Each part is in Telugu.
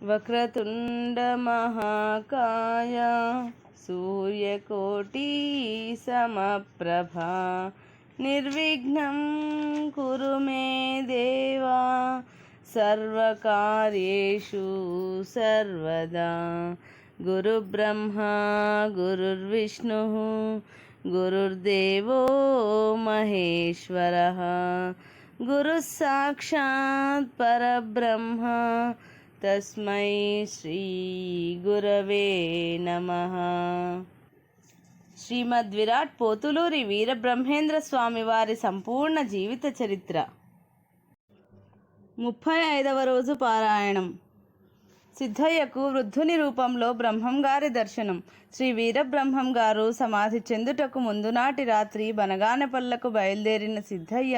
వక్రతుండ మహాకాయ సూర్యకోటి సమప్రభా నిర్విఘ్నం కురు మే దేవా సర్వకార్యేషు సర్వదా. గురుబ్రహ్మా గురుర్విష్ణుః గురుర్దేవో మహేశ్వరః గురుః సాక్షాత్ పరబ్రహ్మ తస్మై శ్రీ గురవే నమః. శ్రీమద్ విరాట్ పోతులూరి వీరబ్రహ్మేంద్ర స్వామి వారి సంపూర్ణ జీవిత చరిత్ర. 35వ రోజు పారాయణం. సిద్ధయ్యకు వృద్ధుని రూపంలో బ్రహ్మంగారి దర్శనం. శ్రీ వీరబ్రహ్మం గారు సమాధి చెందుటకు ముందునాటి రాత్రి బనగానపల్లకు బయలుదేరిన సిద్ధయ్య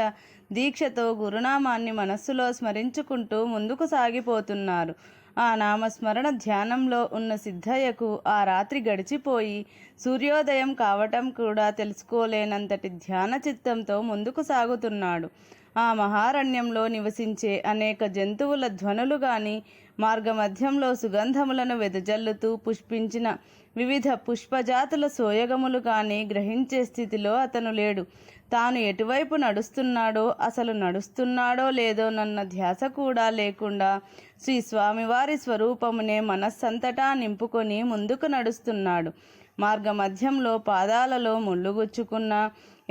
దీక్షతో గురునామాన్ని మనస్సులో స్మరించుకుంటూ ముందుకు సాగిపోతున్నారు. ఆ నామస్మరణ ధ్యానంలో ఉన్న సిద్ధయ్యకు ఆ రాత్రి గడిచిపోయి సూర్యోదయం కావటం కూడా తెలుసుకోలేనంతటి ధ్యాన చిత్తంతో ముందుకు సాగుతున్నాడు. ఆ మహారణ్యంలో నివసించే అనేక జంతువుల ధ్వనులు గాని, మార్గమధ్యంలో సుగంధములను వెదజల్లుతూ పుష్పించిన వివిధ పుష్పజాతుల సోయగములు కానీ గ్రహించే స్థితిలో అతను లేడు. తాను ఎటువైపు నడుస్తున్నాడో, అసలు నడుస్తున్నాడో లేదోనన్న ధ్యాస కూడా లేకుండా శ్రీ స్వామివారి స్వరూపమునే మనస్సంతటా నింపుకొని ముందుకు నడుస్తున్నాడు. మార్గమధ్యంలో పాదాలలో ముళ్ళుగుచ్చుకున్నా,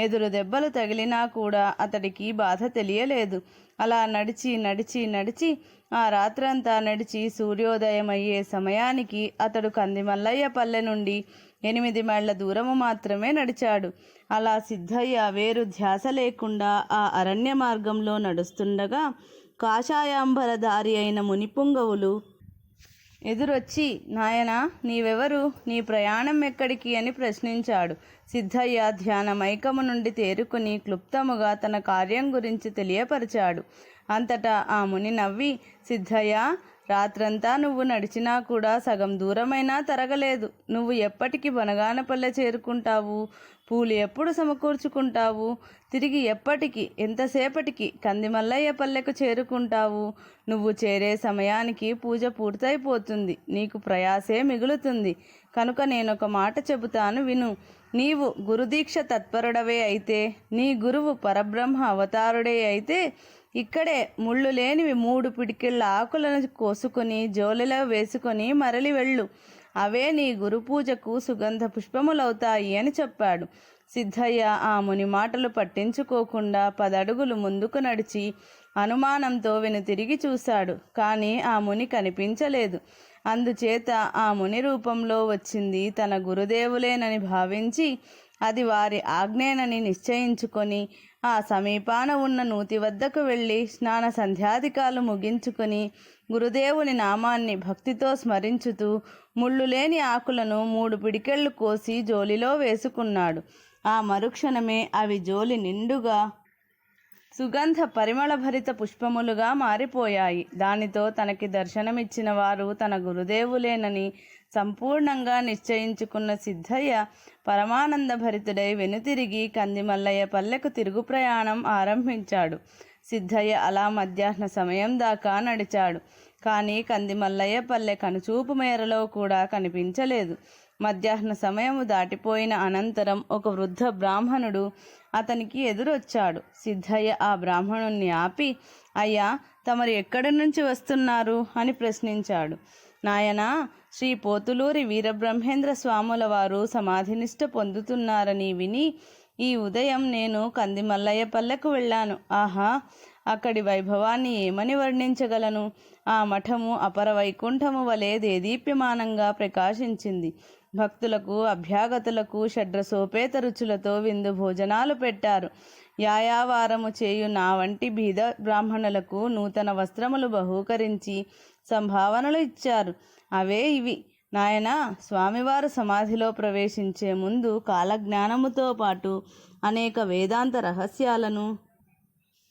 ఎదురు దెబ్బలు తగిలినా కూడా అతడికి బాధ తెలియలేదు. అలా నడిచి నడిచి నడిచి ఆ రాత్రంతా నడిచి సూర్యోదయం అయ్యే సమయానికి అతడు కందిమల్లయ్య పల్లె నుండి 8 మైళ్ళ దూరము మాత్రమే నడిచాడు. అలా సిద్ధయ్య వేరు ధ్యాస లేకుండా ఆ అరణ్య మార్గంలో నడుస్తుండగా కాషాయాంబరధారి అయిన మునిపుంగవులు ఎదురొచ్చి, నాయనా, నీవెవరు? నీ ప్రయాణం ఎక్కడికి అని ప్రశ్నించాడు. సిద్ధయ్య ధ్యాన మైకము నుండి తేరుకుని క్లుప్తముగా తన కార్యం గురించి తెలియపరిచాడు. అంతటా ఆ ముని నవ్వి, సిద్ధయ్య, రాత్రంతా నువ్వు నడిచినా కూడా సగం దూరమైనా తరగలేదు. నువ్వు ఎప్పటికి బనగానపల్లె చేరుకుంటావు? పూలు ఎప్పుడు సమకూర్చుకుంటావు? తిరిగి ఎప్పటికి, ఎంతసేపటికి కందిమల్లయ్య పల్లెకు చేరుకుంటావు? నువ్వు చేరే సమయానికి పూజ పూర్తయిపోతుంది. నీకు ప్రయాసే మిగులుతుంది. కనుక నేనొక మాట చెబుతాను, విను. నీవు గురుదీక్ష తత్పరుడవే అయితే, నీ గురువు పరబ్రహ్మ అవతారుడే అయితే, ఇక్కడే ముళ్ళు లేనివి 3 పిడికిళ్ళ ఆకులను కోసుకొని జోలెలో వేసుకొని మరలి వెళ్ళు. అవే నీ గురు పూజకు సుగంధ పుష్పములవుతాయి అని చెప్పాడు. సిద్ధయ్య ఆ ముని మాటలు పట్టించుకోకుండా 10 అడుగులు ముందుకు నడిచి అనుమానంతో వెనుతిరిగి చూశాడు. కానీ ఆ ముని కనిపించలేదు. అందుచేత ఆ ముని రూపంలో వచ్చింది తన గురుదేవులేనని భావించి, అది వారి ఆజ్ఞేనని నిశ్చయించుకొని ఆ సమీపాన ఉన్న నూతి వద్దకు వెళ్ళి స్నాన సంధ్యాదికాలు ముగించుకొని గురుదేవుని నామాన్ని భక్తితో స్మరించుతూ ముళ్ళు లేని ఆకులను 3 పిడికెళ్ళు కోసి జోలిలో వేసుకున్నాడు. ఆ మరుక్షణమే అవి జోలి నిండుగా సుగంధ పరిమళభరిత పుష్పములుగా మారిపోయాయి. దానితో తనకి దర్శనమిచ్చిన వారు తన గురుదేవులేనని సంపూర్ణంగా నిశ్చయించుకున్న సిద్ధయ్య పరమానంద భరితుడై వెనుతిరిగి కందిమల్లయ్య పల్లెకు తిరుగు ప్రయాణం ఆరంభించాడు. సిద్ధయ్య అలా మధ్యాహ్న సమయం దాకా నడిచాడు. కానీ కందిమల్లయ్య పల్లె కనుచూపు మేరలో కూడా కనిపించలేదు. మధ్యాహ్న సమయము దాటిపోయిన అనంతరం ఒక వృద్ధ బ్రాహ్మణుడు అతనికి ఎదురొచ్చాడు. సిద్ధయ్య ఆ బ్రాహ్మణుణ్ణి ఆపి, అయ్యా, తమరు ఎక్కడి నుంచి వస్తున్నారు అని ప్రశ్నించాడు. నాయనా, శ్రీ పోతులూరి వీరబ్రహ్మేంద్ర స్వాముల వారు సమాధినిష్ట పొందుతున్నారని విని ఈ ఉదయం నేను కందిమల్లయ్య పల్లెకు వెళ్ళాను. ఆహా, అక్కడి వైభవాన్ని ఏమని వర్ణించగలను? ఆ మఠము అపర వైకుంఠము వలె దేదీప్యమానంగా ప్రకాశించింది. భక్తులకు, అభ్యాగతులకు షడ్రసోపేత రుచులతో విందు భోజనాలు పెట్టారు. యాయావారము చేయు నా వంటి బీద బ్రాహ్మణులకు నూతన వస్త్రములు బహూకరించి సంభావనలు ఇచ్చారు. అవే ఇవి. నాయనా, స్వామివారు సమాధిలో ప్రవేశించే ముందు కాలజ్ఞానముతో పాటు అనేక వేదాంత రహస్యాలను,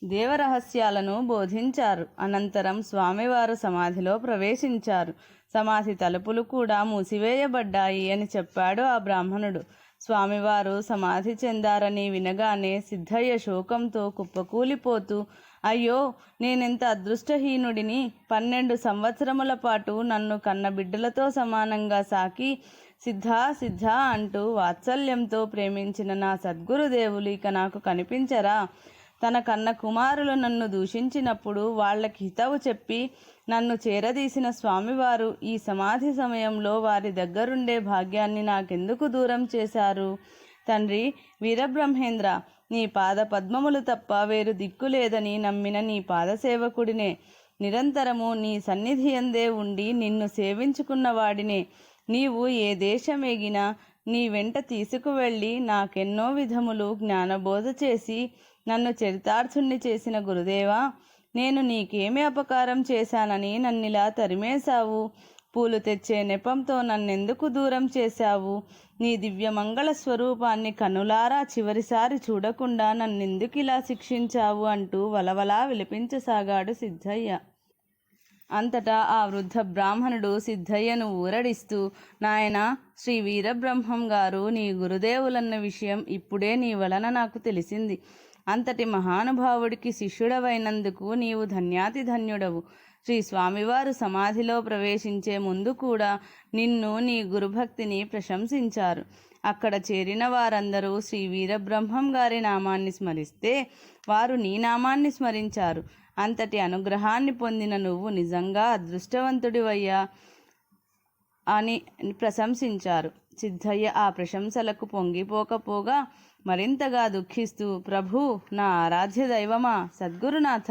దేవరహస్యాలను బోధించారు. అనంతరం స్వామివారు సమాధిలో ప్రవేశించారు. సమాధి తలుపులు కూడా మూసివేయబడ్డాయి అని చెప్పాడు ఆ బ్రాహ్మణుడు. స్వామివారు సమాధి చెందారని వినగానే సిద్ధయ్య శోకంతో కుప్పకూలిపోతూ, అయ్యో, నేనెంత అదృష్టహీనుడిని! 12 సంవత్సరముల పాటు నన్ను కన్న బిడ్డలతో సమానంగా సాకి సిద్ధా సిద్ధా అంటూ వాత్సల్యంతో ప్రేమించిన నా సద్గురుదేవులు ఇక నాకు కనిపించరా? తన కన్న కుమారులు నన్ను దూషించినప్పుడు వాళ్ళకి హితవు చెప్పి నన్ను చేరదీసిన స్వామివారు ఈ సమాధి సమయంలో వారి దగ్గరుండే భాగ్యాన్ని నాకెందుకు దూరం చేశారు? తండ్రి వీరబ్రహ్మేంద్ర, నీ పాద పద్మములు తప్ప వేరు దిక్కు లేదని నమ్మిన నీ పాదసేవకుడినే. నిరంతరము నీ సన్నిధి అందే ఉండి నిన్ను సేవించుకున్న వాడినే. నీవు ఏ దేశమేగినా నీ వెంట తీసుకువెళ్ళి నాకెన్నో విధములు జ్ఞానబోధ చేసి నన్ను చరితార్థుణ్ణి చేసిన గురుదేవా, నేను నీకేమి అపకారం చేశానని నన్నిలా తరిమేశావు? పూలు తెచ్చే నెపంతో నన్నెందుకు దూరం చేశావు? నీ దివ్యమంగళ స్వరూపాన్ని కనులారా చివరిసారి చూడకుండా నన్నెందుకు ఇలా శిక్షించావు అంటూ వలవలా విలపించసాగాడు సిద్ధయ్య. అంతటా ఆ వృద్ధ బ్రాహ్మణుడు సిద్ధయ్యను ఊరడిస్తూ, నాయనా, శ్రీ వీరబ్రహ్మం గారు నీ గురుదేవులన్న విషయం ఇప్పుడే నీ వలన నాకు తెలిసింది. అంతటి మహానుభావుడికి శిష్యుడవైనందుకు నీవు ధన్యాతి ధన్యుడవు. శ్రీ స్వామివారు సమాధిలో ప్రవేశించే ముందు కూడా నిన్ను నీ గురుభక్తిని ప్రశంసించారు. అక్కడ చేరిన వారందరూ శ్రీ వీరబ్రహ్మం గారి నామాన్ని స్మరిస్తే వారు నీ నామాన్ని స్మరించారు. అంతటి అనుగ్రహాన్ని పొందిన నువ్వు నిజంగా అదృష్టవంతుడివయ్యా అని ప్రశంసించారు. సిద్ధయ్య ఆ ప్రశంసలకు పొంగిపోకపోగా మరింతగా దుఃఖిస్తూ, ప్రభు, నా ఆరాధ్య దైవమా, సద్గురునాథ,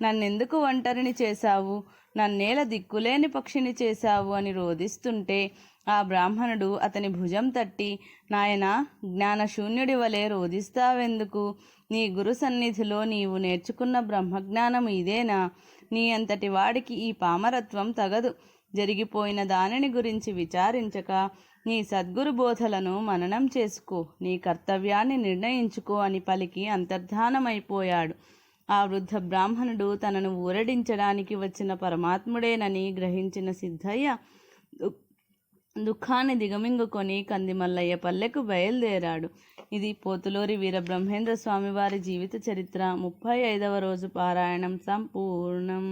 నన్నెందుకు ఒంటరిని చేశావు? నన్నేల దిక్కులేని పక్షిని చేశావు అని రోదిస్తుంటే ఆ బ్రాహ్మణుడు అతని భుజం తట్టి, నాయనా, జ్ఞానశూన్యుడి వలె రోదిస్తావెందుకు? నీ గురు సన్నిధిలో నీవు నేర్చుకున్న బ్రహ్మజ్ఞానం ఇదేనా? నీ అంతటి వాడికి ఈ పామరత్వం తగదు. జరిగిపోయిన దానిని గురించి విచారించక నీ సద్గురు బోధలను మననం చేసుకో, నీ కర్తవ్యాన్ని నిర్ణయించుకో అని పలికి అంతర్ధానమైపోయాడు. ఆ వృద్ధ బ్రాహ్మణుడు తనను ఊరడించడానికి వచ్చిన పరమాత్ముడేనని గ్రహించిన సిద్ధయ్య దుఃఖాన్ని దిగమింగుకొని కందిమల్లయ్య పల్లెకు బయలుదేరాడు. ఇది పోతులూరి వీరబ్రహ్మేంద్ర స్వామివారి జీవిత చరిత్ర 35వ రోజు పారాయణం సంపూర్ణం.